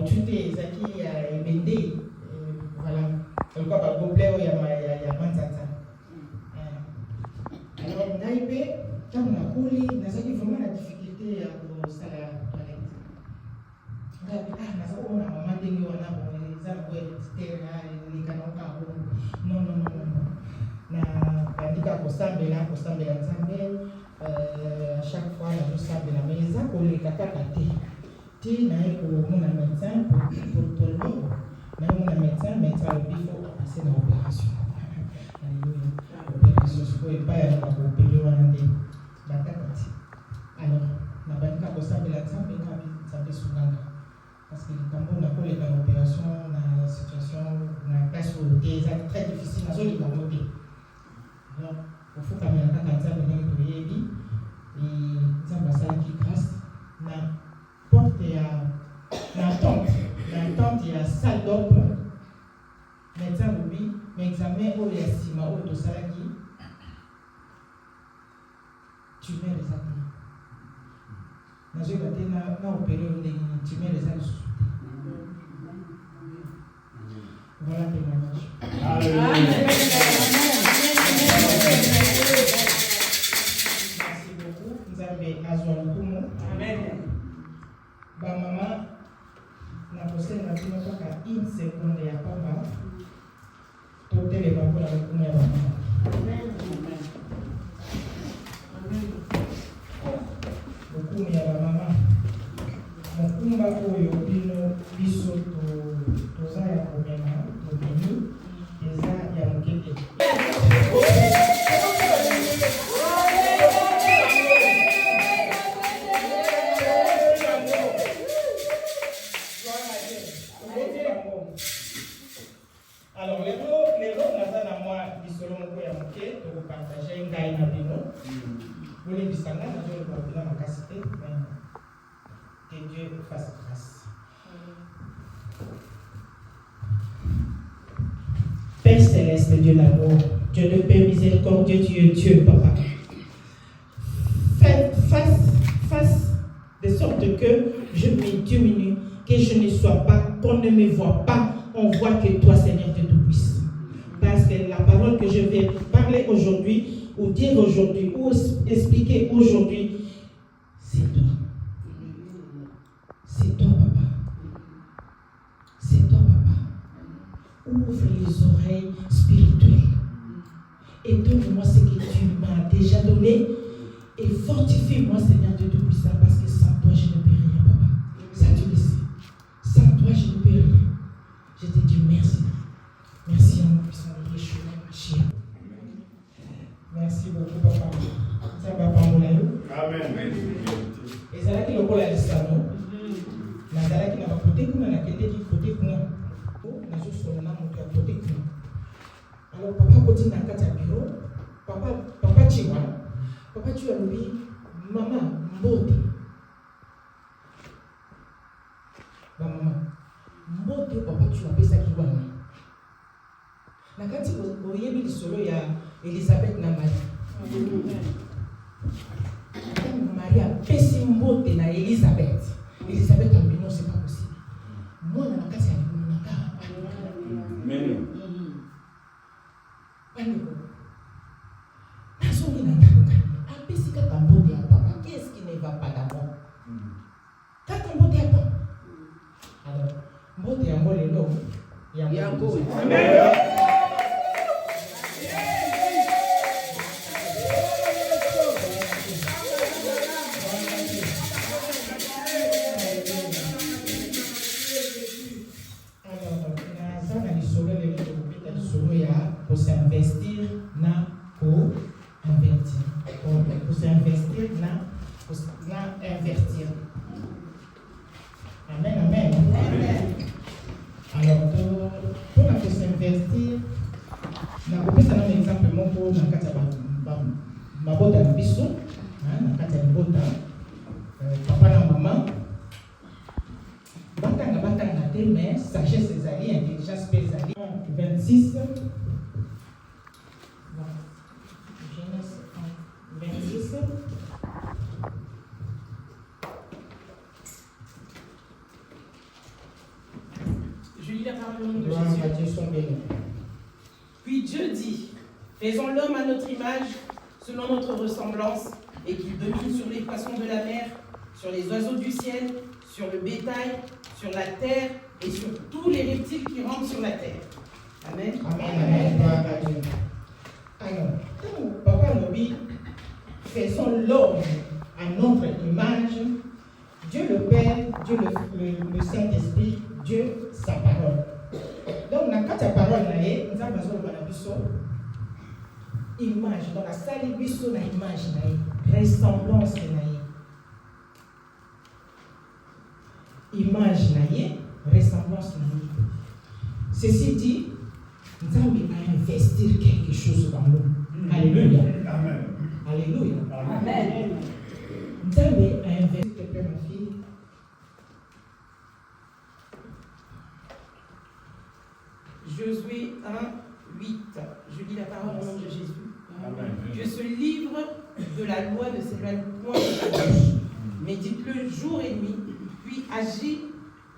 utute ezaki ya ebende voilà kolika bagoble oyo ya manzanza alors ngai mpe ntango nakoli nazalaki vraiment na difficulté ya kosala toilette ngai mpe naza komona mama ndenge wana eza nango héréditaire elekanaoka yango non na bandika kosambela nzambe chaque fois nazosambela mais eza koleka kaka te naye komona médecin pour tolbi naye mona médecin alobi fo apase na opération alleluya opération sikoyo epai ya bakoopere wana nde batakati alors nabandika kosambela nzambe ngabi nzambe esunganga parce que likambo nakoleka na opération na situation na place oyo te eza très difficile nazolinga ngo te alors ofukamela kaka nzambe ndenge toyebi nzambe asalaki grâce na porte ya na tente ya salle d'op médecin lobi mais examen oyo ya nsima oyo tosalaki tumeur eza te nazoyeba te na opere oyo ndenge tumeur eza lisusu te voilà témoignage. Merci beaucoup. Nzambe azwa lokumu. Amen. Ba mama na kosenga bino kaka 1 seconde ya pamba totelema mpona lokumu ya bamama. Amen. Lokumu ya bamama mokumba oyo bino biso toza ya komema tobimi eza ya mokete. Alors lelo naza na mwa lisolo moko ya moke tokopartage ngai na bino bolembisa ngai nazoloba bino makasi te mais que Dieu fasse grâce. Père céleste, Dieu d'amour, Dieu de paix miséricordieux, Dieu papa, fasse de sorte que je me diminue, que je ne sois pas, qu'on ne me voit pas, on voit que toi Seigneur de tout-puissant. Parce que la parole que je vais parler aujourd'hui, ou dire aujourd'hui, ou expliquer aujourd'hui, c'est toi. C'est toi, papa. C'est toi, papa. Ouvre les oreilles spirituelles. Et donne-moi ce que tu m'as déjà donné. Et fortifie-moi, Seigneur de Tout-Puissant, parce que sans toi, je ne peux rien, papa. Ça, tu le sais. Sans toi, je ne peux rien. Je te dis merci. Merci, en puissant de Yeshua, ma chère. Merci beaucoup, papa. Ça va pas mon aïe. Amen. Et ça là qui le colle à l'islam. Nazalaki na côté kuna na kendeki côté kuna nazo sona moto côté kuna. Alors papa koti na kati ya bureau papa chiwa lobi mama mbote ba mama mbote papa chiwa pesa kiwana na kati oyebi lisolo ya Elisabeth na Marie. Maria pesi mbote na Elisabeth a dit non, c'est pas possible. Moi, on a la casse à Amen. Qu'est-ce qui ne va pas d'abord? Quand on botte à pas. Alors, botte à moi les noms. Il y a un peu. Pour s'investir na co-invertir. Pour s'investir na invertir. Amen, amen. Amen. Alors, pour s'investir, na kopesa na exemple moko na kati ya mabota na biso, na kati ya libota, papa na mama, batanga te, mais sagesse ezali, intelligence pe ezali. 26. Genèse 26. au nom de Gloire Jésus. à Dieu, sois béni. Puis Dieu dit, faisons l'homme à notre image, selon notre ressemblance, et qu'il domine sur les poissons de la mer, sur les oiseaux du ciel, sur le bétail, sur la terre et sur tous les reptiles qui rampent sur la terre. Amen. Amen, amen, gloire à Dieu. Alors, quand Papa Nobi, faisons l'homme à notre image, Dieu le Père, Dieu le Saint-Esprit, Dieu sa parole. Donc, dans la parole, nous avons besoin de image. Donc, la salle biso na image, ressemblance image, ressemblance. Ceci dit, nous avons à investir quelque chose dans nous. Alléluia. Amen. Alléluia. Amen. Nous avons à investir, s'il te plaît, ma fille. Josué 1, 8. Je lis la parole au nom de Jésus. Amen. Que ce livre de la loi ne s'éloigne point de ta bouche. Médite-le jour et nuit, puis agis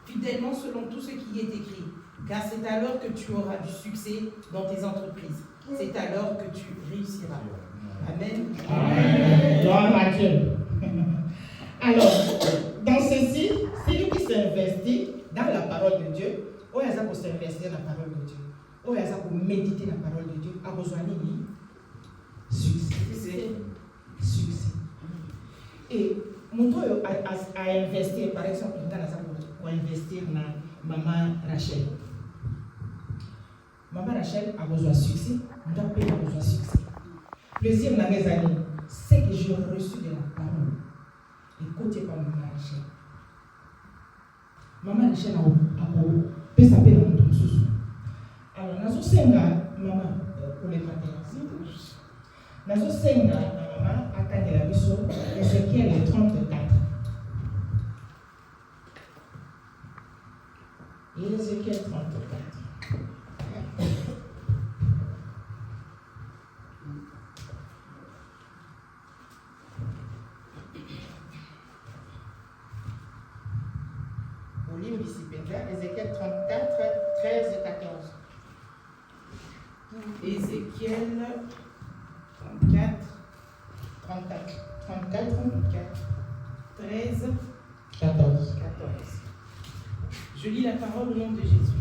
fidèlement selon tout ce qui est écrit. Car c'est alors que tu auras du succès dans tes entreprises. C'est alors que tu réussiras. Amen. Amen. Gloire à Dieu. Alors, dans ceci, celui qui s'investit dans la parole de Dieu, ou il y a pour s'investir dans la parole de Dieu, ou il y a pour méditer la parole de Dieu, a besoin de succès. Succès. Et mon tour a investi, par exemple, pour investir dans maman Rachel. Maman Rachel a besoin de succès, mon père a besoin de succès. Deuxième dans mes années, c'est que j'ai reçu de la parole. Écoutez par maman Rachel. Maman Rachel a pu s'appeler dans mon sous. Alors, dans ce senga, maman, pour les matériaux, dans ce senga, maman a atteint la mission, Ézéchiel 34. Ézéchiel 34. Ézéchiel 34, 13 et 14. Ézéchiel 34, 13, 14. 14. Je lis la parole au nom de Jésus.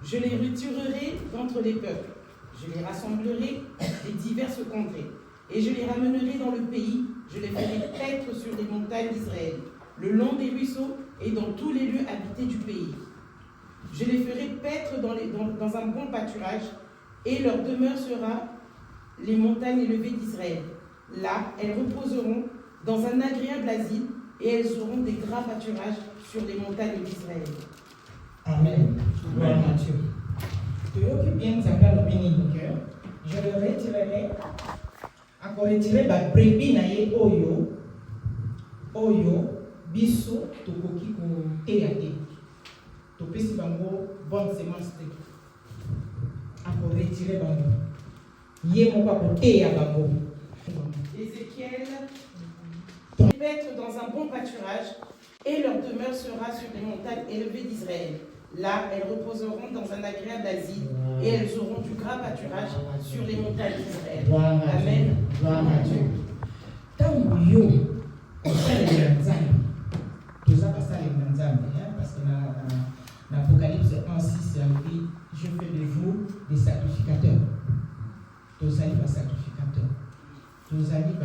Je les retirerai d'entre les peuples. Je les rassemblerai des diverses contrées. Et je les ramènerai dans le pays. Je les ferai paître sur les montagnes d'Israël, le long des ruisseaux et dans tous les lieux habités du pays. Je les ferai paître dans un bon pâturage, et leur demeure sera les montagnes élevées d'Israël. Là, elles reposeront dans un agréable asile, et elles auront des gras pâturages sur les montagnes d'Israël. Amen. Gloire à Dieu. Tu occupes bien Zaka le béni du cœur. Je le retirerai. Encore retirer la brebis naïe oyo, biso, tokoki ko teyate. Topesi bango bonne semence te. Encore retirer bango. Yé mon papa teya bango. Ézéchiel, paître dans un bon pâturage, et leur demeure sera sur les montagnes élevées d'Israël. Là, elles reposeront dans un agréable asile, et elles auront du gras pâturage sur les montagnes d'Israël. Amen. Gloire à Dieu. Tant yo, on sait les manzans. Tout ça passe à les manzans, parce que dans l'Apocalypse 1, 6, c'est écrit, je fais de vous des sacrificateurs. Tous allez pas sacrificateurs. Tous allez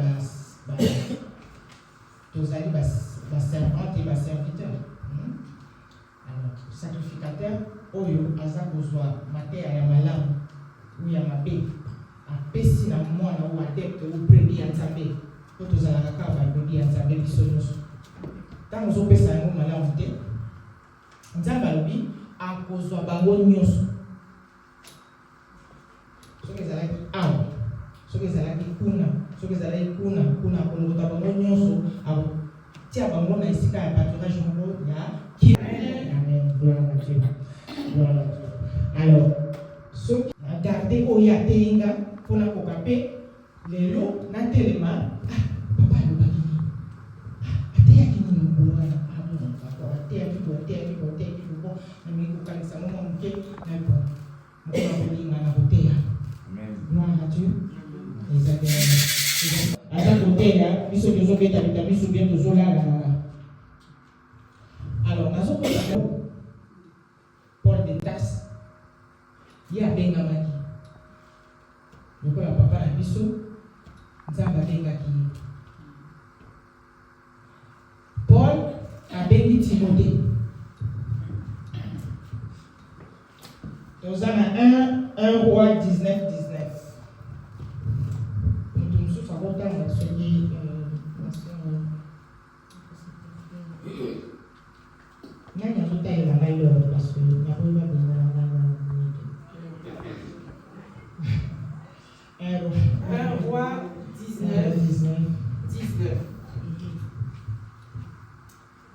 pas servante et pas serviteur. Alors, sacrificateur, oyo, aza kozwa mate ya malamu, ou ya mabe, apesi na mwana ou adepte ou brebis ya nzambe, po tozalaka kaka ba brebis ya nzambe biso nyonso. Ntango ozopesa yango malamu te, nzambe alobi akozwa bango nyonso. Soki ezalaki awa, soki ezalaki kuna, soki ezalaki kuna akolokota bango nyonso, akotia bango na esika ya pâturage moko ya ki. Amen. Gloire à Dieu. Gloire à Dieu. Alors, ceux qui ont gardé Oya Teinga pour la Kokape, les lots, Natelema, papa, le bagini. Atea qui nous bourra, d'accord, Atea qui bon, mais nous, quand nous sommes Ok, d'accord. Nous allons à côté. Gloire à Dieu. À ta côté, là, nous sommes tous bien, nous sommes bien tous là. Alors, nous sommes Paul de Tasse. Il y a Bengamaki. Donc, le papa a dit ça. Zamba Bengaki. Paul a béni Timothée. Nous avons 1 roi 19. Nous sommes au temps de celui. Il y a un autre parce que il y a pas 1 roi 19.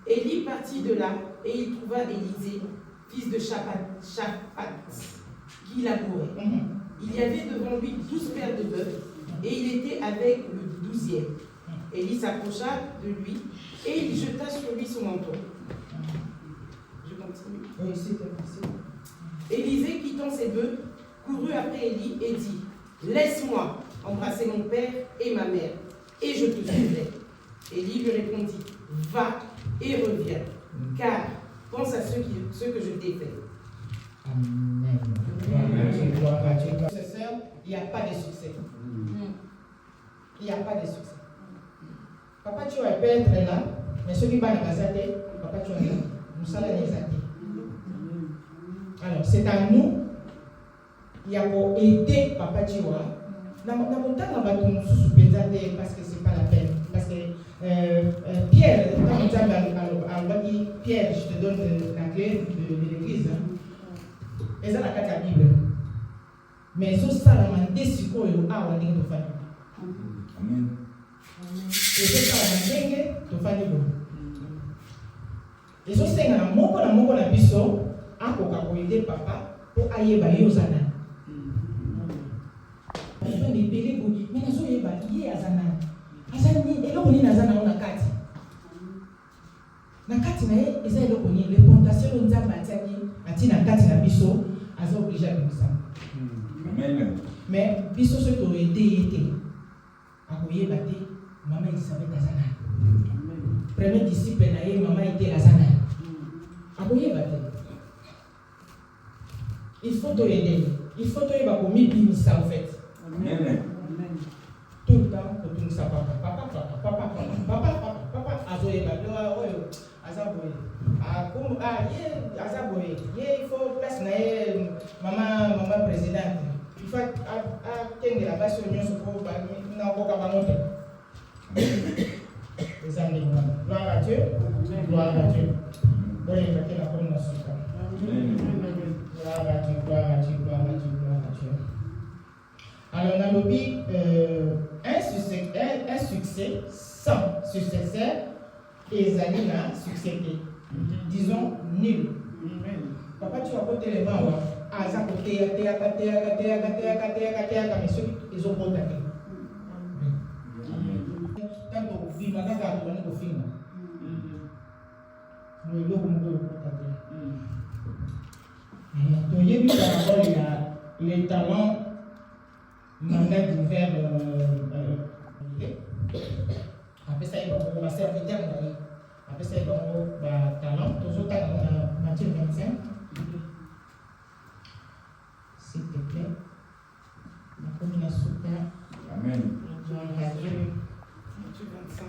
Élie partit de là et il trouva Élisée, fils de Shaphat, qui labourait. Il y avait devant lui 12 paires de bœufs et il était avec le 12e. Élie s'approcha de lui et il jeta sur lui son manteau. Je continue. Oui, c'est possible. Élisée, quittant ses bœufs, courut après Élie et dit: Laisse-moi embrasser mon père et ma mère, et je te suivrai. Élie lui répondit: Va et reviens, car pense à ce que je t'ai fait. Amen. Il n'y a pas de succès. Il n'y a pas de succès. Papa, tu vas perdre là, mais ceux qui vont dans la papa, tu vas là. Nous allons les aider. Alors, c'est à nous. Il y a pour aider Papa Tiwa. Dans mon temps, on va tout sous-pédaler parce que ce n'est pas la peine. Parce que Pierre, quand on dit Pierre, je te donne la clé de l'église. Et ça, la Bible. Mais ça, ça la mandé sur quoi il y a un de famille. Amen. Et ça, la mandé de famille. Et ça, c'est un mot na biso, à aider papa pour aller aux années. Mais nazo yeba ye azana azani eloko ni nazana ona kati na kati na ye eza eloko ni repontation nzamba atiaki ati na kati na biso aza obligé de ça. Amen. Mais biso se to aider été akoyeba te maman Elisabeth azana. Premier disciple na ye maman était azana. Akoyeba te. Il faut te aider. Il faut te aider pour m'ibimisa en fait. Amen. Tout le temps, pour tout ça, papa, azoé, azaboé. Azaboé. Il faut place maman présidente. Il faut que la base sur nous se trouve dans le les amis, gloire à Dieu, gloire à Dieu. Bon, il va la première gloire à Dieu, gloire à Dieu, gloire à Dieu, gloire à Dieu. Alors, on a lobby un succès sans successeur et Zanina succédé. Disons nul. Papa, tu vas porter les mains. Ah, ça côté, mais ceux ils ont porté. Tant que vous m'avez gardé au film. Nous le porter. Donc, il y a eu par rapport à les talents. Mandat d'hiver après ça il va commencer à faire après ça il va talent toujours talent Matthieu 25 s'il te plaît la combinaison amen Matthieu 25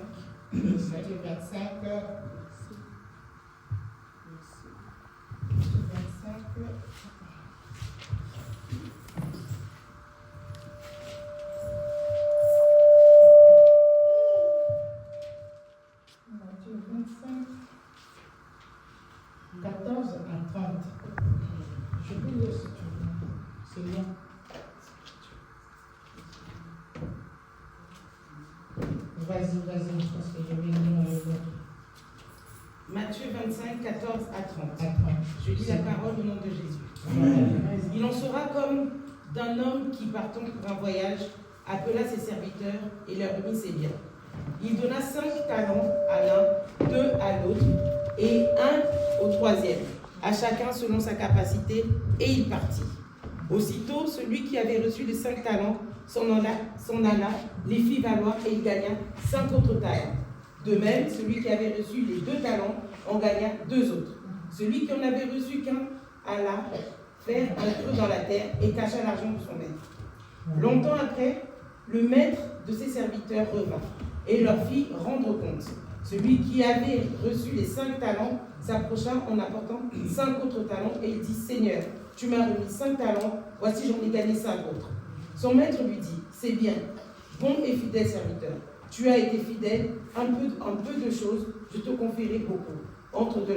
14 à 30. Je peux lire si tu veux. C'est long. Vas-y, parce que je vais lire le vote. Matthieu 25, 14 à 30. Je lis C'est la parole au nom de Jésus. Amen. Il en sera comme d'un homme qui, partant pour un voyage, appela ses serviteurs et leur remit ses biens. Il donna 5 talents à l'un, 2 à l'autre, et 1 au troisième, à chacun selon sa capacité, et il partit. Aussitôt, celui qui avait reçu les 5 talents s'en alla, les fit valoir, et il gagna 5 autres talents. De même, celui qui avait reçu les 2 talents en gagna 2 autres. Celui qui en avait reçu qu'un alla faire un creux dans la terre et cacha l'argent de son maître. Longtemps après, le maître de ses serviteurs revint et leur fit rendre compte. Celui qui avait reçu les 5 talents s'approcha en apportant 5 autres talents et il dit: Seigneur, tu m'as remis 5 talents, voici j'en ai gagné 5 autres. Son maître lui dit: C'est bien, bon et fidèle serviteur. Tu as été fidèle en peu de choses, je te confierai beaucoup. Entre dans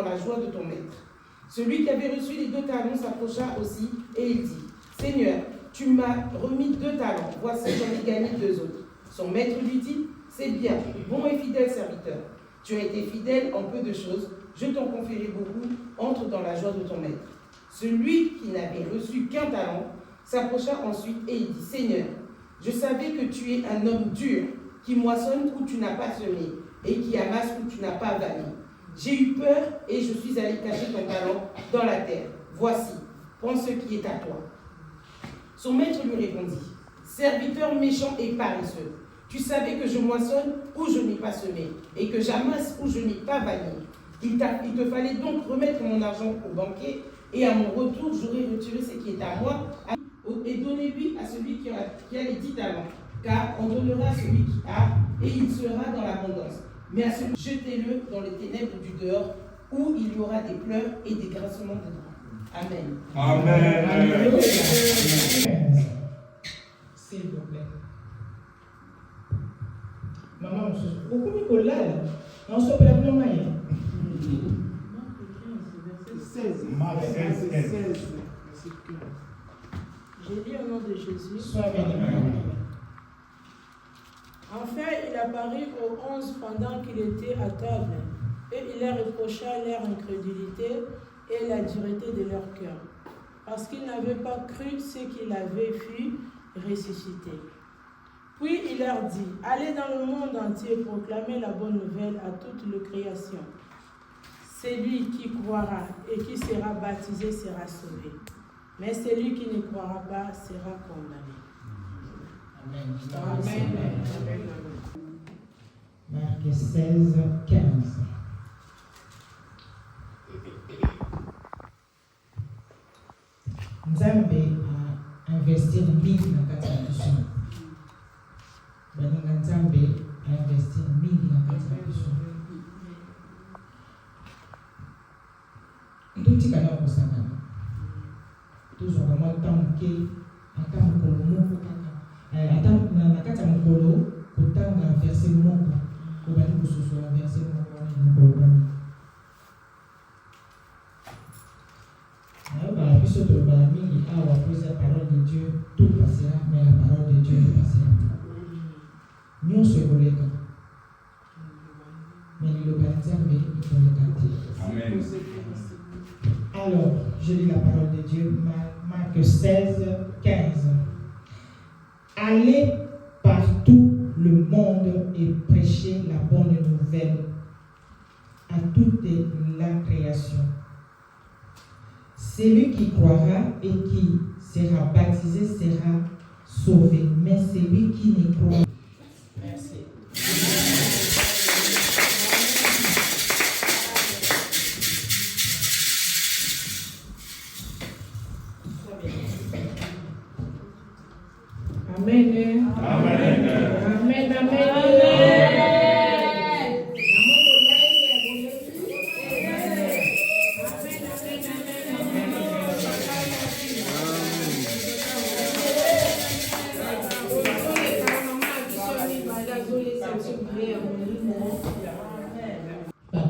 la joie de ton maître. Celui qui avait reçu les 2 talents s'approcha aussi et il dit: Seigneur, tu m'as remis 2 talents, voici j'en ai gagné 2 autres. Son maître lui dit: C'est bien, bon et fidèle serviteur. Tu as été fidèle en peu de choses, je t'en confierai beaucoup, entre dans la joie de ton maître. Celui qui n'avait reçu qu'un talent s'approcha ensuite et il dit: Seigneur, je savais que tu es un homme dur, qui moissonne où tu n'as pas semé, et qui amasse où tu n'as pas vanné. J'ai eu peur et je suis allé cacher ton talent dans la terre. Voici, prends ce qui est à toi. Son maître lui répondit: Serviteur méchant et paresseux, tu savais que je moissonne où je n'ai pas semé, et que j'amasse où je n'ai pas vanné. Il te fallait donc remettre mon argent au banquier, et à mon retour, j'aurai retiré ce qui est à moi, et donnez-lui à celui qui a les 10 talents, car on donnera à celui qui a, et il sera dans l'abondance. Mais à celui, jetez-le dans les ténèbres du dehors, où il y aura des pleurs et des grincements de dents. Amen. Amen. Amen. S'il vous plaît. Maman, pourquoi vous là? On se prend le moyen. Marc 16, 15. J'ai dit au nom de Jésus. Sois béni. Enfin, il apparut aux 11 pendant qu'il était à table, et il leur reprocha leur incrédulité et la dureté de leur cœur, parce qu'ils n'avaient pas cru ce qu'il avait vu ressuscité. Puis il leur dit: Allez dans le monde entier proclamer la bonne nouvelle à toute la création. Celui qui croira et qui sera baptisé sera sauvé, mais celui qui ne croira pas sera condamné. Amen. Amen. Marc 16, 15. Nzambe a investir mingi na kati ya biso. Baninga Nzambe a investir mingi na kati ya biso. Ndotika na kosakana. Tozwa kama tanke ata mokolo moko kaka. Ata na kati ya mokolo kotanga verset moko. Kobali kososola verset moko wana mokolo bani. La parole de Dieu, tout passera, mais la parole de Dieu ne passera pas. Nous se collèguons. Mais le localisme, mais il faut le garder. Amen. Alors, je lis la parole de Dieu, Marc 16, 15. Allez partout le monde et prêchez la bonne nouvelle à toute la création. Celui qui croira et qui sera baptisé sera sauvé, mais celui qui ne croit pas. Merci. Amen. Amen. Amen. Amen.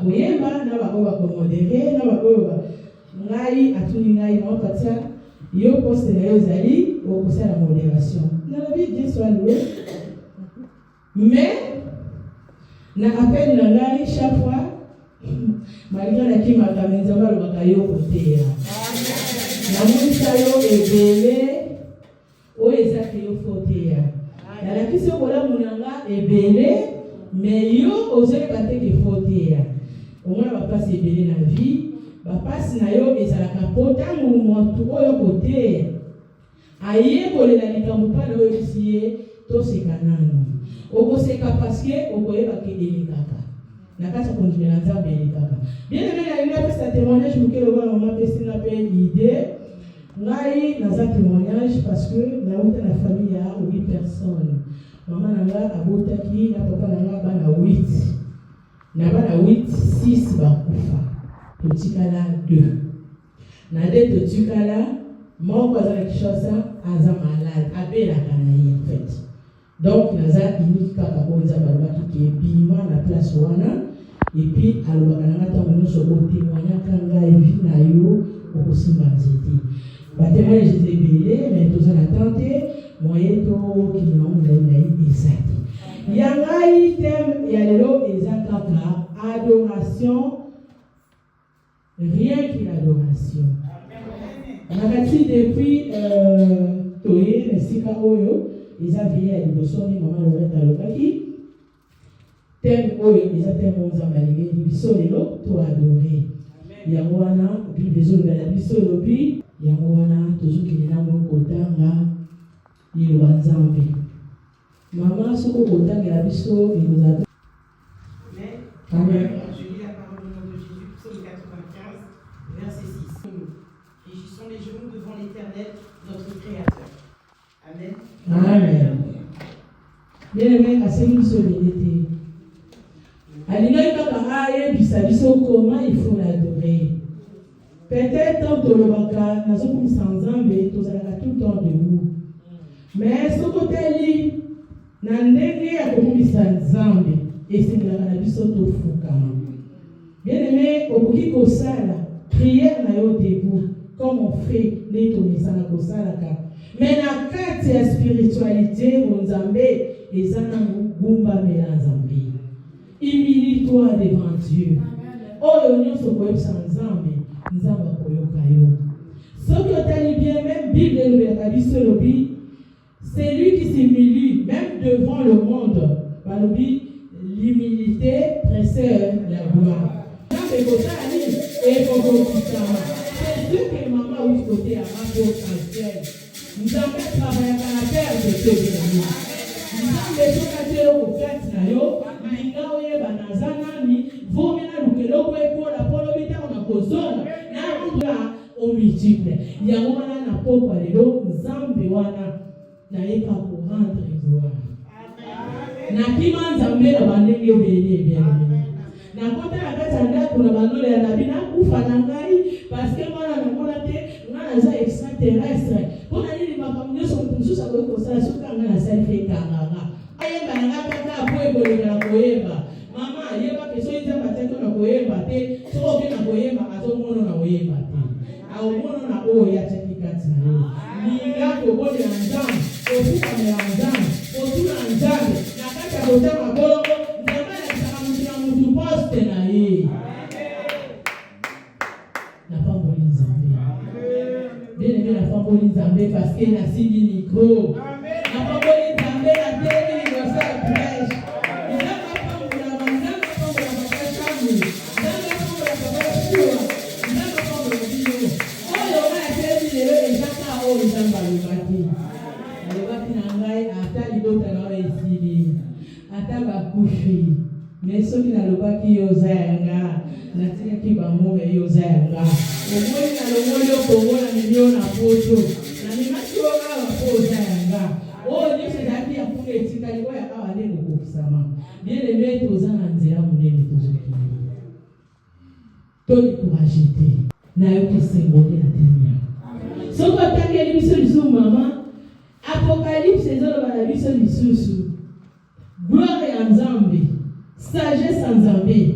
bakoyeba na bakoyo bakomodere na bakoyo ngai atuni ngai maopatia yo poste na yo ezali okosala modération nalobi Yesu aloué mais na appel na ngai chaque fois malgré nakimaka me nzambe alobaka yo koteya namonisa yo ebele oyo ezaki yo foteya nalakisi yo bolamu na nga ebele mais yo ozoyeba te ke foteya au moins bapasi ebele na vie bapasi na yo ezalaka po ntango motu oyo kote ayekolela likambo mpa na oyo ebisi ye toseka nano okoseka paske okoyebaka elekaka na kati ya kondimela nzambe elekaka bien aimé nalingi apesa témoignage moke lokola mama apesinga mpe ide ngai naza témoignage parce que nauta na famille ya 8 personnes. Maman nanga abotaki na papa nanga bana 8. Na bana 8, 6 bakufa. Totikala 2. Na 2 totikala moko aza na Kinshasa aza malade abelaka na ye en fait. Donc naza unique kaka oyo nzambe alobaki ke bima na place wana et puis alobaka nanga ntango nyonso otémoignaka ngai vi na yo okosimba nzete. Batémoigne j'étais belé, mais tous en attente, moyen to qui n'ont pas exact. Yangai thème yalelo ezakaka adoration, rien que l'adoration. Nakati depuis toye nesika oyo ezavie ya libosoni mama Loretta alobaki thème oyo ezatemo nzambe alingi biso lelo to adorer. Yango wana puis désolé la biso lobi yango wana tozokende na mokotanga liloba nzambe mama soko kotangela biso ekozala. Amen. Je lis la parole au nom de Jésus, psaume 95, verset 6. Réjouissons les genoux devant l'Éternel, notre Créateur. Amen. Amen. Bien-aimé, asengi biso belete alingaki kaka ayebisa biso comment il faut l'adorer. Peut-être tolobaka nazokumisa nzambe tozalaka tout le temps debout. Mais sokoteli na ndenge ya kokumisa nzambe esengelaka na biso tofukama. Bien-aimé, okoki kosala prière na yo debout comme on fait nde tomisana kosalaka. Mais na kati ya spiritualité nzambe eza na gumbamela nzambe. Humilie-toi devant Dieu. Oyo nyonso koyebisa nzambe nzambe akoyoka yo. Soki otali bien, même Bible elobelaka biso elobi c'est lui qui s'humilie même devant le monde. Balobi l'humilité précède la gloire. Nzambe kosala nini ekokokisama. C'est sûr que maman oui côté ya mapo transfert. Nzambe travaillaka na terre de Dieu. Nzambe soki yo kokati na yo linga oyeba naza nani vomena lukeloko ekola polo bitako na kozona na ndwa omultiple yango wana na pokwa lelo nzambe wana nayeba korendre gloire na kima nzambe na bandenge ebele bien na kota na kati ya ndako na bandole ya nabi nakufa na ngai parceke mwana namona te nga naza extraterrestre mpona nini makambo nyonso moto mosusu akoki kosala soki anga nasali fe ekanganga ayeba na nga kaka po eboleka na koyeba mama yeba ke soki nzambe ataki na koyeba te soki oke na koyeba azomona na koyeba te aomona na oyo yatiaki kati na yo linga kobondela nzambe kofukamela nzambe kotuna nzambe na kati ya kotama bolongo nzambe alakisaka motu na motu poste na ye napamboli nzambe bien-aimé napamboli nzambe parceke nasimbi mikro napamboli nzambe na teli liboso ya prêche nzambe apambolaka nzambe apambolaka bakashamu nzambe apambolaka basuwa nzambe apambolaka bino oyo nga yateli lelo ezaka oyo nzambe alobaki alobaki na ngai ata libota na oyo esili ata bakufi me soki nalobaki yo oza yanga natikaki bamome yo oza yanga omoni nalongoli okongona milio na poto na mimaki yo awa po oza yanga oyo nyonso ezalaki ya kuna etikali oyo awa nde kokokisama bien-aimé toza na nzela monene tozokende todikourage te nayoki esengo te na temi yako soki otangeli biso lisusu mama apocalypse ezoloba na biso lisusu gloire ya nzambe sagesse ya nzambe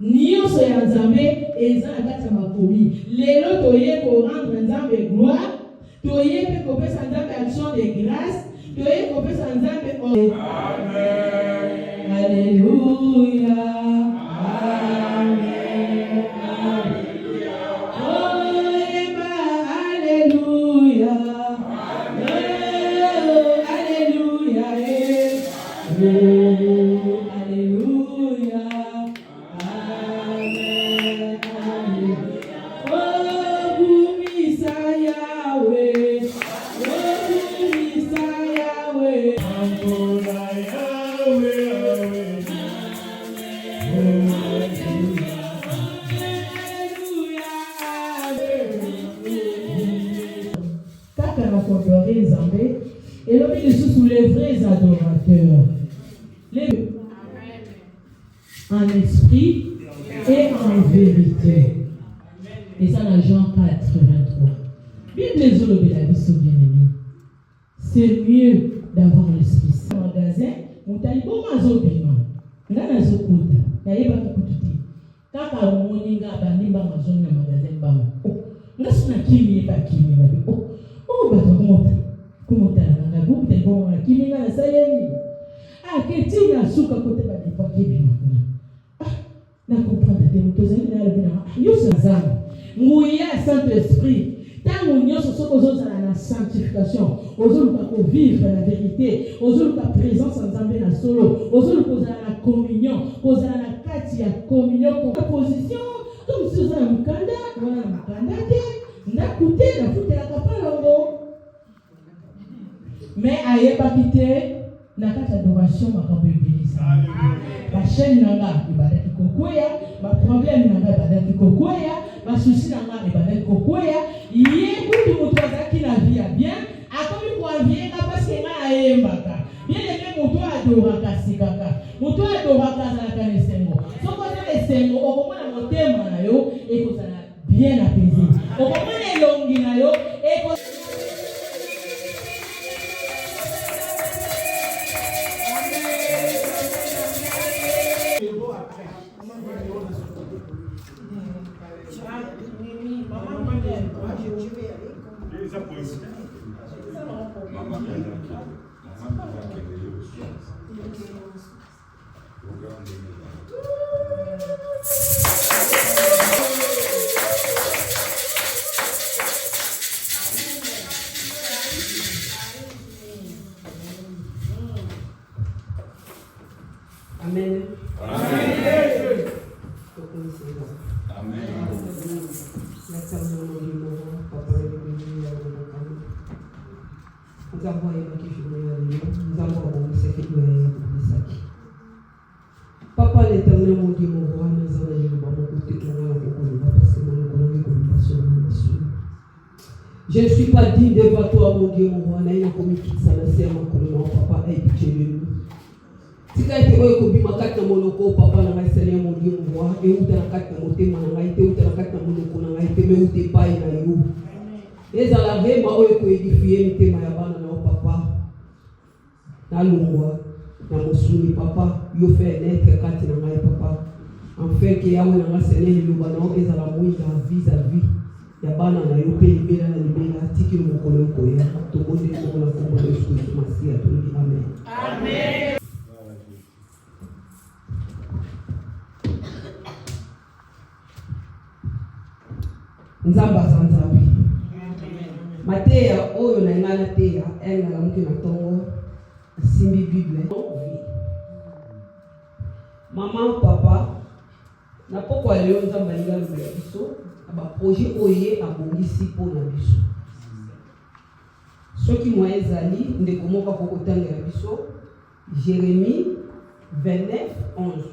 nyonso ya nzambe eza na kati ya makomi lelo toye korendre nzambe gloire toye mpe kopesa nzambe action de grâce toye kopesa nzambe amen alleluya amen oyeba alleluya alleluya alleluya amen Et l'homme est sous les vrais adorateurs. Les en esprit et en vérité. Et ça dans Jean 4, 23. Bible les autres de la vie sont bien-aimés. C'est mieux d'avoir l'esprit. Dans le magasin, on t'a dit bon mazo bima. Ngana zokuta. Yaye ba kututi. Kaka moninga banimba mazo na magasin ba. Oh, ngasina kimi ba kimi ba. Oh, ba kumota. Kumota na ngabu te bon kimi na sayeni. Ah, que tinha suka kote ba di pa kimi kuna. Ah, na comprendre te mutozali na lebina. Yo sazama. Mouiller Saint-Esprit. Tant nous sommes dans la sanctification, aux autres pour vivre la vérité, aux autres présence en Zambé la solo, aux autres pour la communion, pour la katia communion, pour la position, comme si vous avez un mukanda, voilà un mukanda, n'a coûté, n'a foutu la capale. Mais aïe pas quitter, n'a pas d'adoration, ma campagne bénisse. La chaîne n'a pas, il va être kokoya, ma problème n'a pas d'être kokoya. Souci dans ma ébadette kokoya yé kutu mutu azaki na vie bien akomi kwa vie parce que nga ayembaka bien aimé mutu adoraka sikaka mutu adoraka na kanesengo soko na esengo okomona motema na yo ekozala bien apaisé okomona elongi na yo Amen. Papa l'éternel, mon Dieu, mon roi, nous allons aller au côté de moi, parce que je ne suis pas digne devant toi, mon Dieu, mon roi, naïna comme qui ça la sert mon papa, aie pitié de nous. Si tu as été heureux que ma carte monoko, papa, n'a pas Seigneur, mon Dieu, mon roi, et où tu as la carte monté, mon été, où tu as la carte monoko, n'a été, mais où tu es pas, et n'a eu. Les alavé, ma oe ko édifié, mais ma yabana, na papa, na lungwa, na mosuni, papa, yo fait naître carte na ngai, papa, enfin que yawe na Seigneur, le bana, et la mouille, vis-à-vis. Yabana na yo pe libera na libera tiki mokolo koya to bonde ko na ko na Yesu Masia to ni amen. Amen. Nzamba sanzabi. Mateya oyo na ngana teya enga la muki na tongo simbi Bible. Maman papa na poko leo nzamba linga biso aba projet oye abongisi pona biso. Soki moi ezali ndeko moko ko kotangela biso Jérémie 29:11.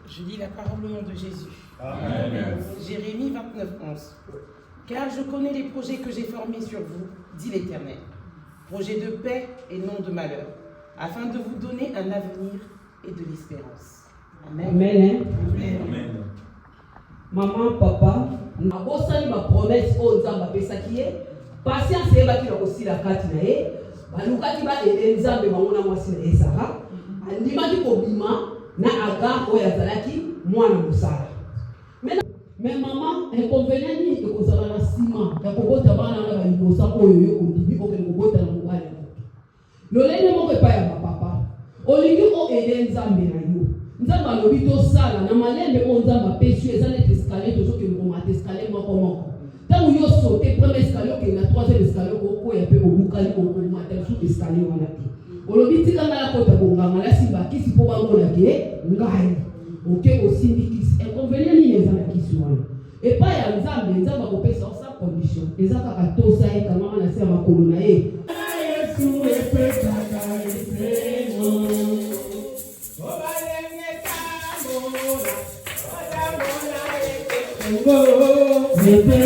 Je lis la parole au nom de Jésus. Amen. Jérémie 29:11. Car je connais les projets que j'ai formés sur vous, dit l'Éternel. Projets de paix et non de malheur, afin de vous donner un avenir et de l'espérance. Amen. Amen. Amen. Maman, papa, na bosani ma promesse o nzamba pesaki ye, patience ebaki na kosila kati na ye, balukaki ba nzambe bango na mwasi na ye Sara, andimaki kobima na Agar oyo azalaki mwana mosala. Mais maman, inconvénient ni ekozala na sima ya kobota bana na balibosa oyo yo ondimi okende kobota na mobali. Lolenge moko epai ya bapapa, olingi o ede nzambe na yo. Nzambe alobi tosala na malembe o nzambe apesi eza neti escalier tozokende komata escalier moko moko. Ntango yo saute premier escalier okende na troisième escalier okoya mpe obukali okomata lisusu escalier wana te. Olobi tika ngala kota bonganga na simba kisi mpo bamona ke ngai oke osimbi kisi inconvénient nini eza na kisi wana epai ya nzambe nzambe akopesa osa condition eza kaka tosa ye kangama na se ya makolo na ye Yesu epesaka Amen.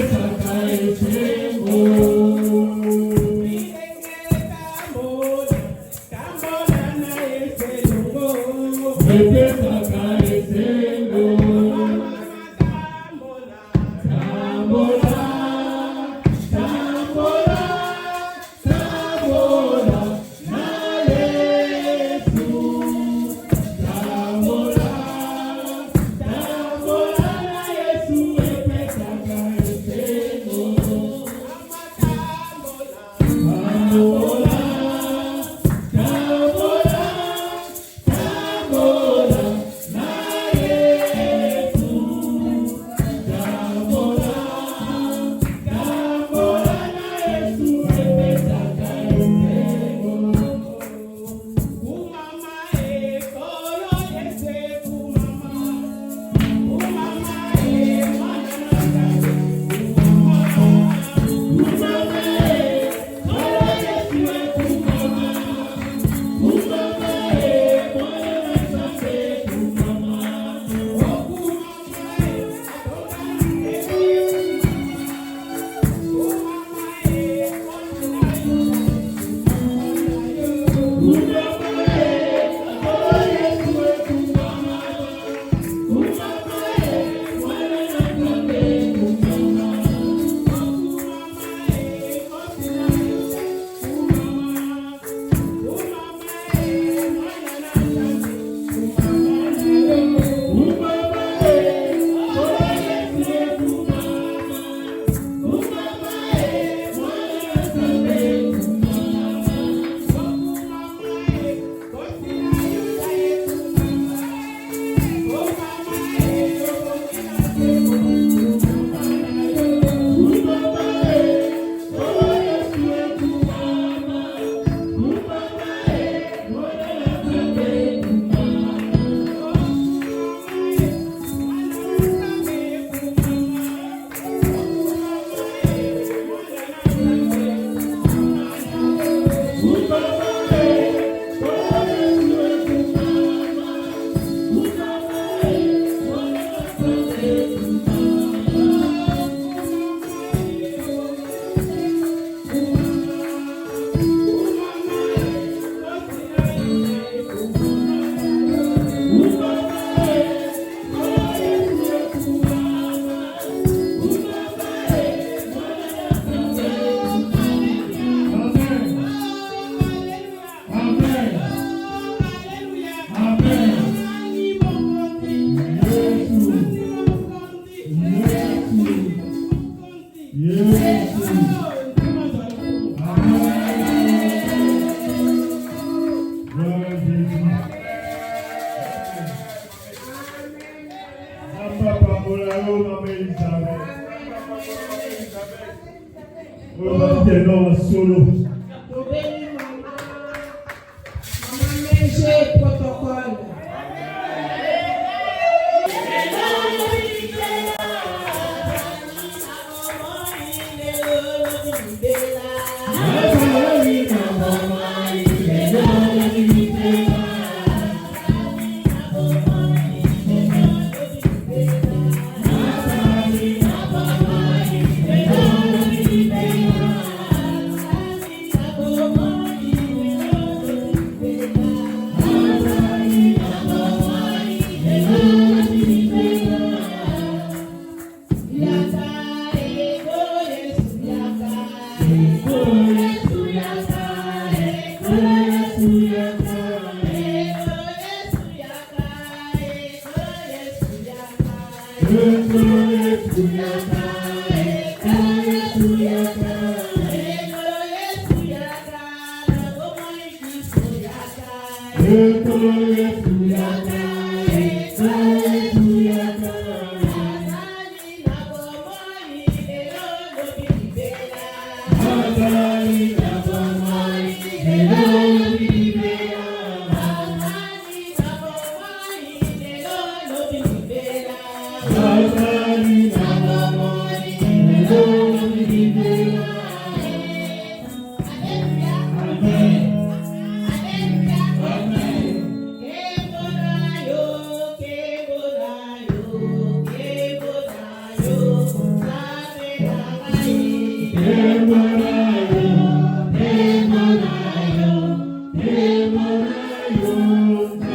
Hallelujah.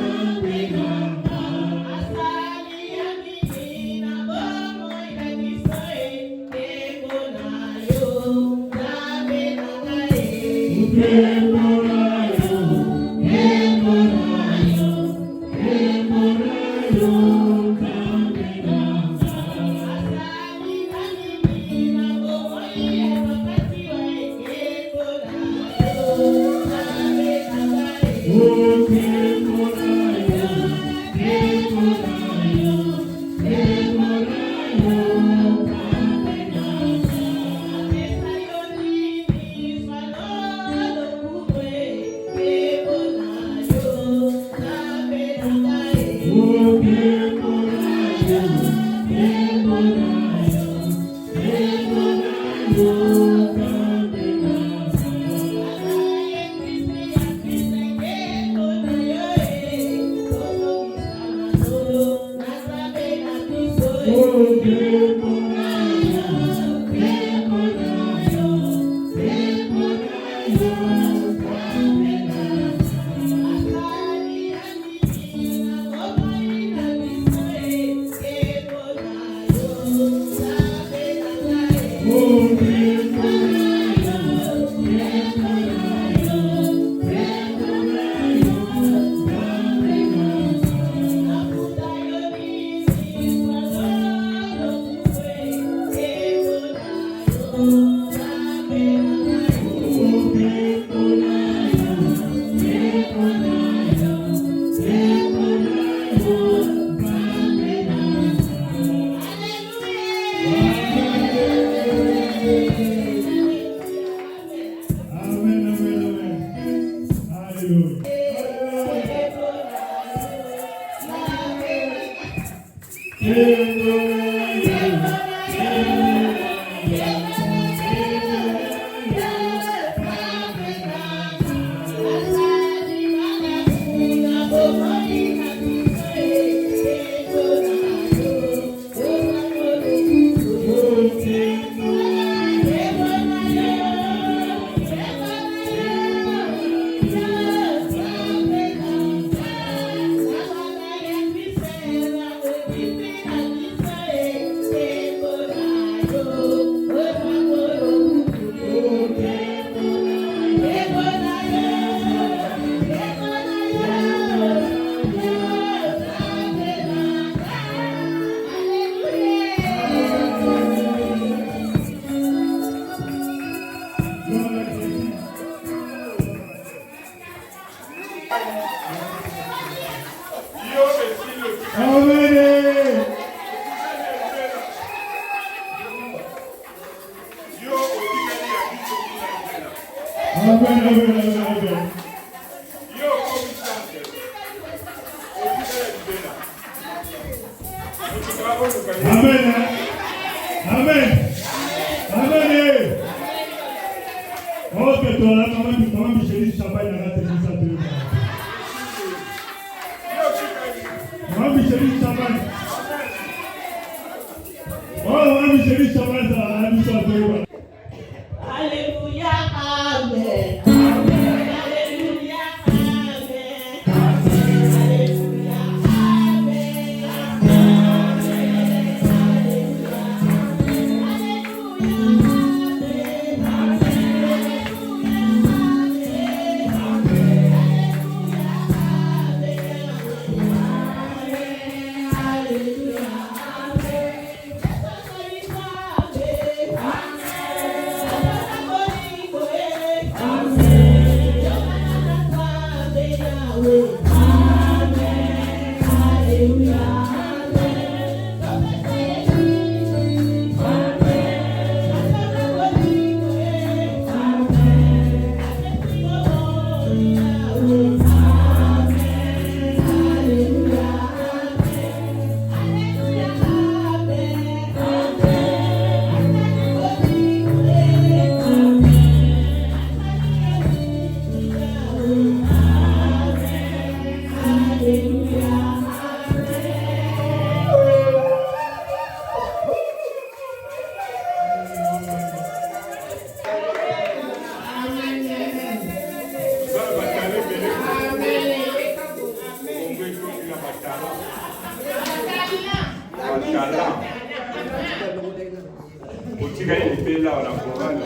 là, on a chorale.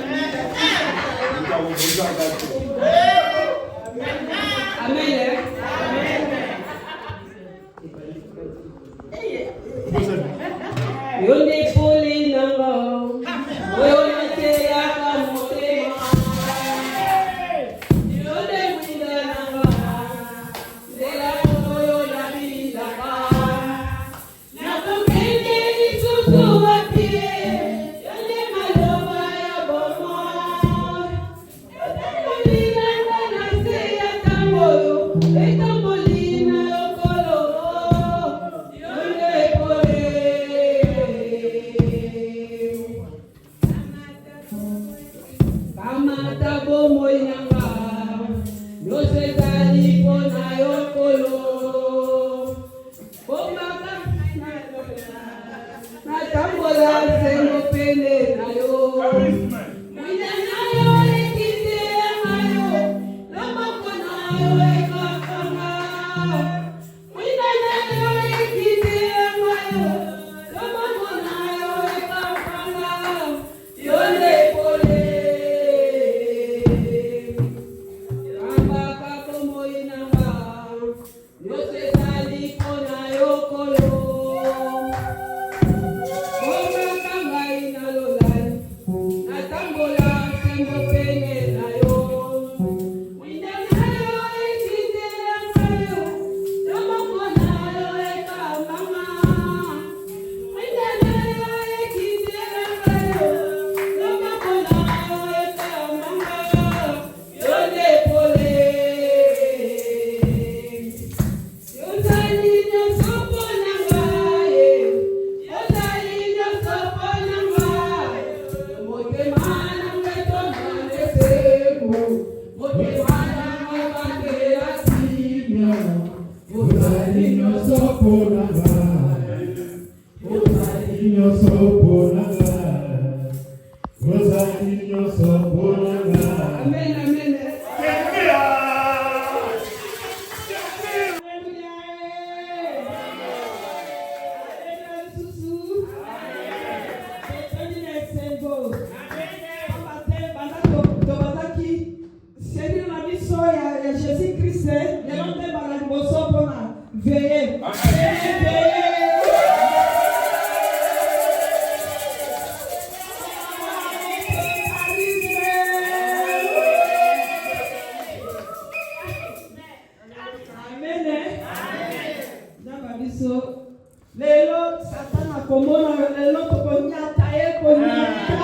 Nous avons besoin d'être. Amen. Yonde poli nanga, oyonde yaka motema. Yonde mwinda nanga, zela oyo na bilaka. Nakokende lisusu wapie, yonde maloba ya bomo. Etamboli nanga na se ya tamboyo, etamboli na yokolo. Yonde poli. Kamata bomo inanga, yose tali pona yokolo. Komaka na tambola sengo pene na yo. Mwina na yo ekite na yo, lomoko na yo ekakanga. Mwina na yo ekite na yo, lomoko na yo ekakanga. Yonde pole. Ambaka komo inanga, yose tali pona yokolo. Komaka ngai na lolai, na tambola sembo pene na yo. Mwina na yo ekite na yo, lomoko na yo ekakanga. Mwina na yo ekite na yo, lomoko na yo ekakanga. Yonde pole. Yozali nyonso mpo na ngai, yozali nyonso mpo na ngai. Motema nanga etonda esengo, motema nanga ebandela simia. Ozali nyonso mpo na ngai. Ozali nyonso mpo na ngai. Ozali nyonso mpo na ngai. Amen, amen. Lelo Satana komona lelo tokonyata ye konyata.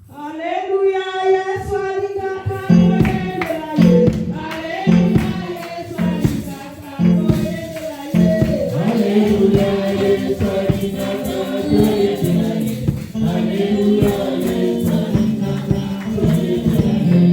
Haleluya, Yesu alingaka kuendela ye. Haleluya, Yesu alingaka kuendela ye. Haleluya, Yesu alingaka kuendela ye. Haleluya, Yesu alingaka kuendela ye.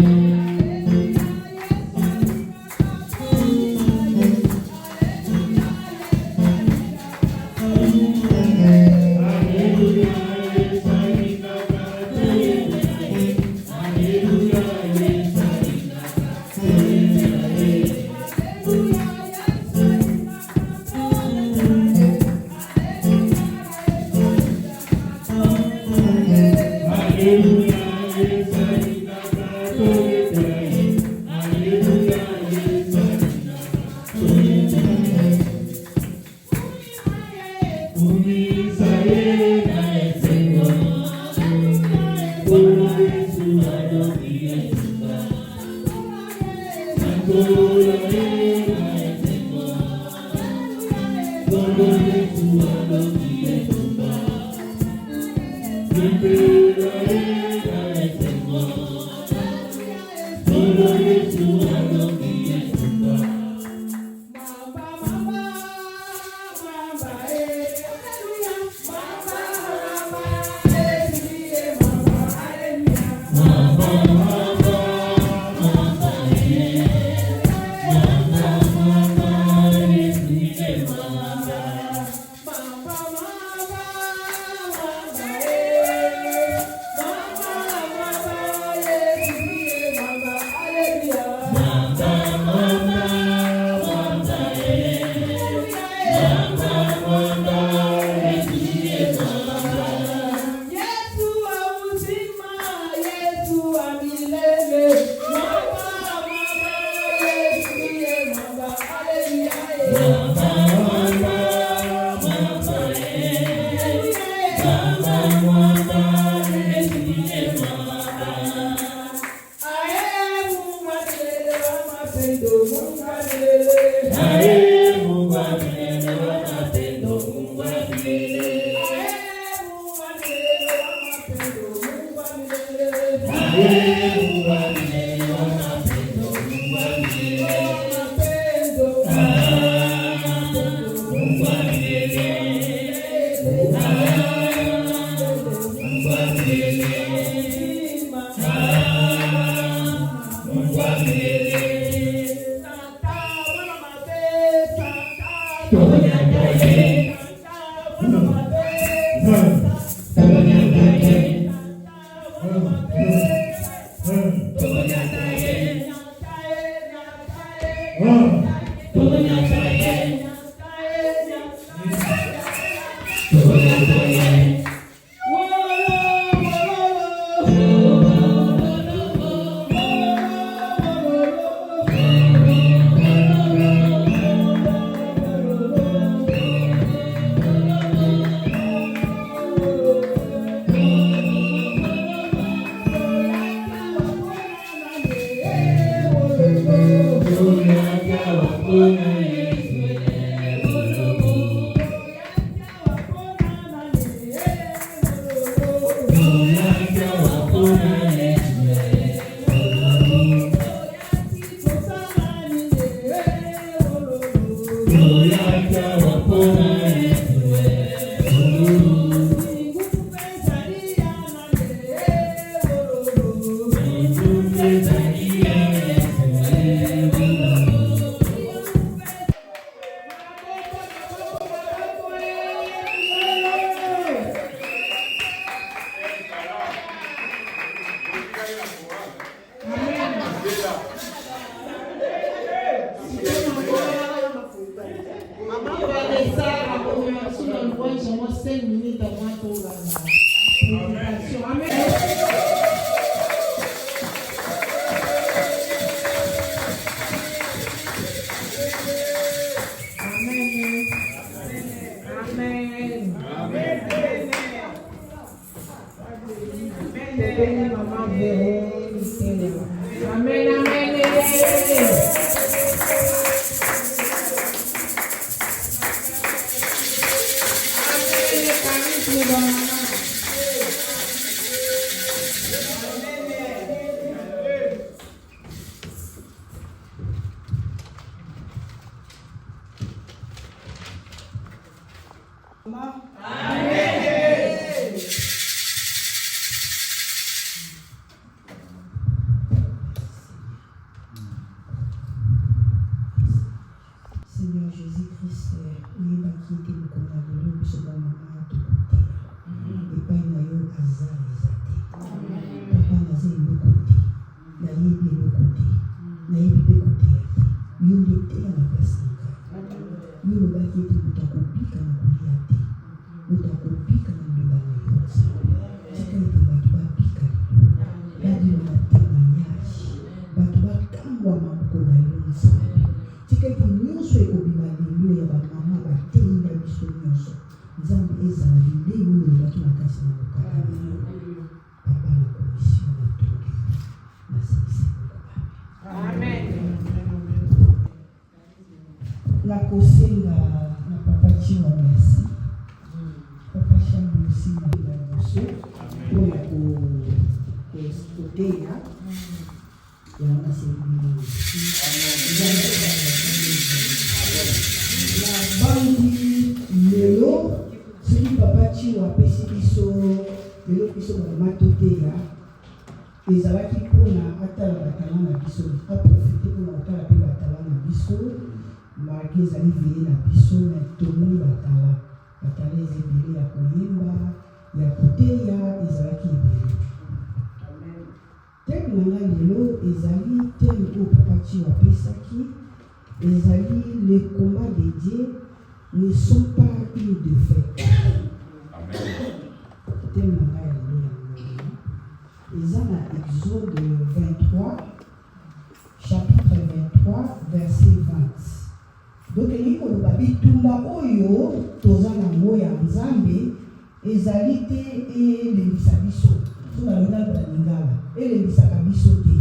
so na lingala na lingala elembisaka biso te.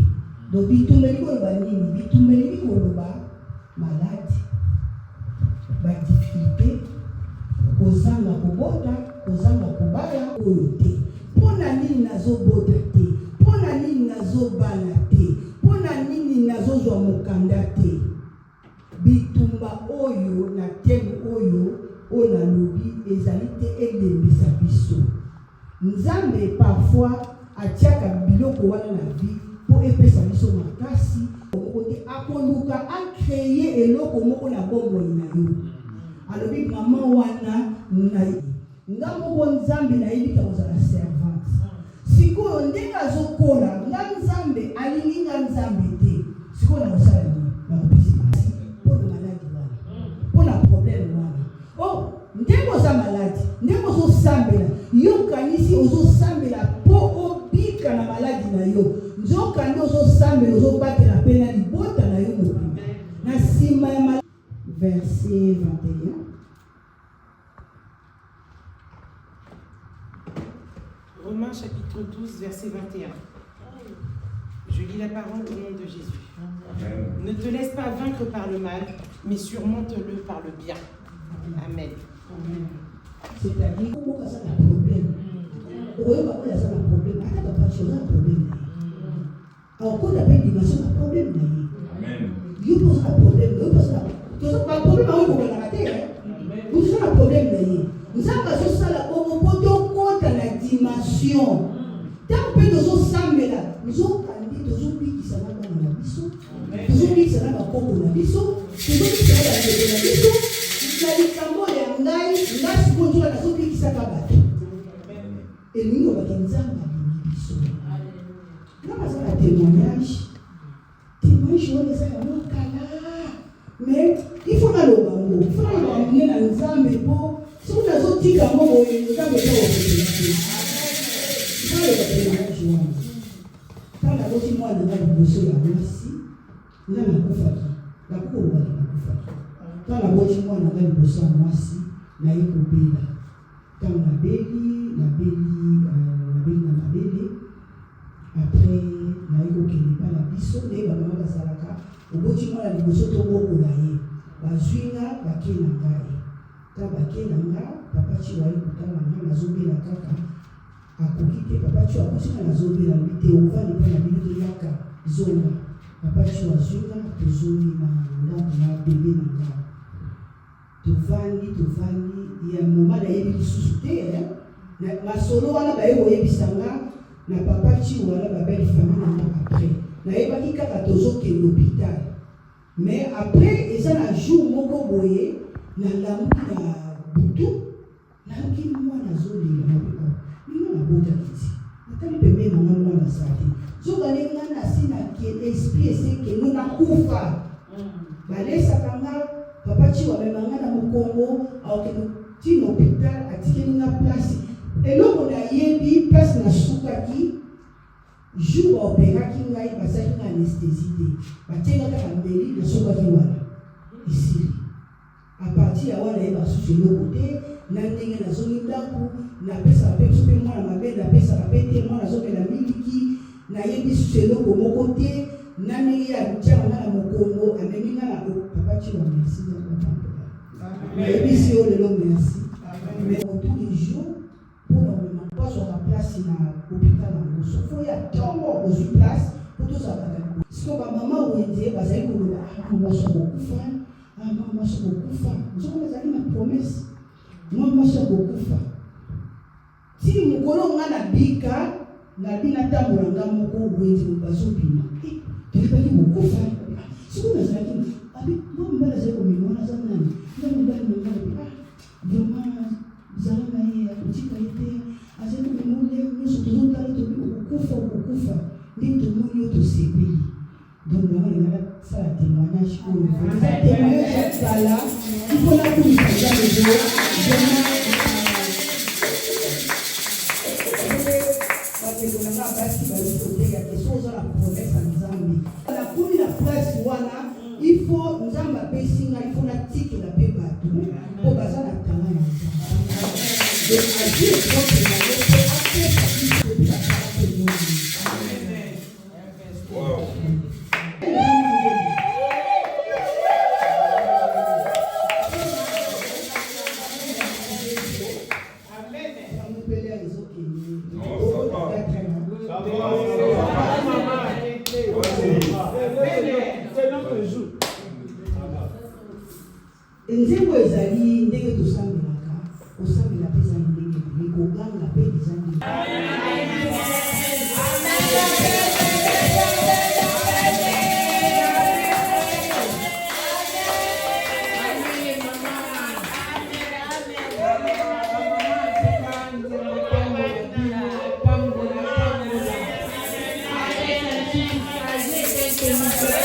Donc bitumeli koloba nini? Bitumeli koloba maladi, badifficulté, kozanga kobota, kozanga kobala oyo te. Mpona nini nazobota te? Mpona nini nazobala te? Mpona nini nazozwa mokanda te? Bitumba oyo na teme oyo oyo nalobi ezali te elembisa biso. Nzambe parfois atiaka biloko wana na vie pour epesa biso makasi okote akoluka akreye eloko moko na bomoi na yo. Alobi mama wana na nga moko Nzambe nayebi kozala servante. Sikoyo ndenge azokola nga Nzambe alingi nga Nzambe te. Sikoyo nakosala nini? Nakopesi mpona maladi wana, mpona problème wana. Oh, ndenge oza maladi, ndenge ozosambela, yokanisi ozosambela po obika na maladi na yo. Nzoka nde ozosambela ozobatela mpe na libota na yo mobimba. Na nsima ya maladi. Verset 21. Romains chapitre 12, verset 21. Je lis la parole au nom de Jésus. Amen. Ne te laisse pas vaincre par le mal, mais surmonte-le par le bien. Amen. C'est-à-dire, comment ça a un problème? Pourquoi ça a un problème? Ah, t'as pas de chose, un problème. Alors, quand on appelle dimension, un problème. Amen. Il pose un problème. Il pose un problème. Vous avez un problème. Nous avons ça là, on peut compte la dimension. Tant que nous sommes ensemble là, nous sommes candidats, nous sommes qui s'en va dans la mission. Nous sommes qui s'en va dans la mission. Nous sommes qui s'en va dans la mission. Nous sommes qui s'en va dans la mission. Et nous, on va dans la mission. Là, on a un témoignage. Témoignage, on est à mais il faut aller au bango. Il faut aller dans le Nzambe pour. Si vous avez un petit gamin, vous avez un petit gamin. Quand la route moi dans la bosso la voici, là la kofaki, la kowa la kofaki. Quand la route moi dans la bosso moi si, na ikobela. Quand la beli, après na ikokeli pas la biso, ne ba mama salaka. Oboti moi la bosso to boko na ye. Bazwinga bakena ngai. Quand bakena nga, papa chi wa ikutana nga nazobela kaka. Akokite papa chi wa kusina nazobela mite ovani pa na biluto yaka zonga. Papa chi wa zunga tozoni na ndako na bebe na nga. Tovani ya moma na yebi lisusu te na masolo wana ba yebo yebisanga na papa chi wana ba belle famille na après. Na yebaki kaka tozokende l'hôpital. Mais après eza na jour moko boye na lamuki na butu nayoki mwana azolela mabeko nino nabota kiti natali pembeni na nga mwana asali zokale nga nasi na esprit esekeno nakufa balesaka nga papa chi wamemanga na mokongo aokende tina hôpital atikeli nga place eloko nayebi place nasukaki jour baoperaki ngai bazalaki nga anesthésie te batiengaka bambeli nasukaki wana isili. À partir de là, il va se côté, n'importe na zone ndako, na pesa pepe moi na mabe na pesa pete moi na zone la miliki, na yebi selo ko mokote, na ngi ya butya na mokongo, amemi na papa chi wa merci na papa. Mais yebi si o le merci. Mais tous les jours pour normalement pas sur la place na hôpital na so faut ya tombo aux place pour tout ça. Ce que maman ou était bazai ko la ko so ko fa. Mama sokokufa nzoko ezali na promesse mama sokokufa ti mukolo nga na bika na bina tambola nga moko wenzi bazobima tolibaki kokufa siko nazalaki abi mbala zeko mimona za nani nani mbali mbali vraiment zala na ye akutika ete azeko mimole nyonso tozotala tobi kokufa ndi tomoni yo tosepeli. Donc, nous avons fait un témoignage pour nous. Un témoignage là, il faut la couche de il faut nous avons appelé signe, il faut la tique la paix partout pour baser la travail. Donc, agir contre la C'est notre jour. nzembo ezali ndenge tosambelaka kosambela mpe ezali ndenge ebele koganga mpe eza ndenge Thank you.